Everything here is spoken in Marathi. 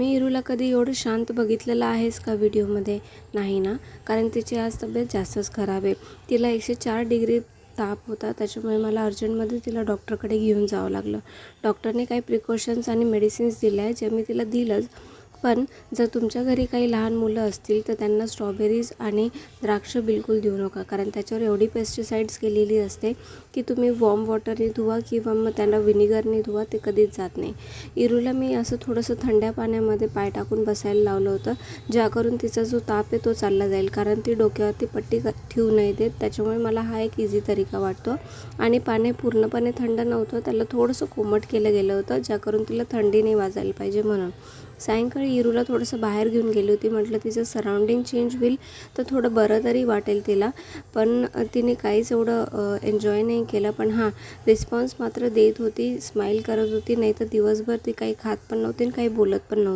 तुम्ही इरूला कधी एवढं शांत बघितलेलं आहेस का व्हिडिओमध्ये? नाही ना, कारण तिची आज तब्येत जास्तच खराब आहे. तिला 104 डिग्री ताप होता, त्याच्यामुळे मला अर्जंटमध्ये तिला डॉक्टरकडे घेऊन जावं लागलं. डॉक्टरने काही प्रिकॉशन्स आणि मेडिसिन्स दिल्या जे मी तिला दिलंच. पण जर तुमच्या घरी काही लहान मुलं असतील तर त्यांना स्ट्रॉबेरीज आणि द्राक्ष बिलकुल देऊ नका, कारण त्याच्यावर एवढी पेस्टिसाइड्स केलेली असते की तुम्ही वॉर्म वॉटरने धुवा किंवा मग त्यांना विनेगरने धुवा, ते कधीच जात नाही. इरूला मी असं थोडंसं थंड्या पाण्यामध्ये पाय टाकून बसायला लावलं होतं, ज्याकरून तिचा जो ताप आहे तो चालला जाईल, कारण ती डोक्यावरती पट्टी ठेवू नाही देत. त्याच्यामुळे मला हा एक इझी तरीका वाटतो. आणि पाणी पूर्णपणे थंड नव्हतं, त्याला थोडंसं कोमट केलं गेलं होतं, ज्याकरून तिला थंडी नाही वाजायला पाहिजे म्हणून. सायंकाळी इरूला थोडंसं बाहेर घेऊन गेली होती, म्हटलं तिचं सराउंडिंग चेंज होईल तर थोडं बरं तरी वाटेल तिला. पण तिने काहीच एवढं एन्जॉय नाही केलं. पण हां, रिस्पॉन्स मात्र देत होती, स्माईल करत होती. नाही तर दिवसभर ती काही खात पण नव्हती आणि काही बोलत पण नव्हती.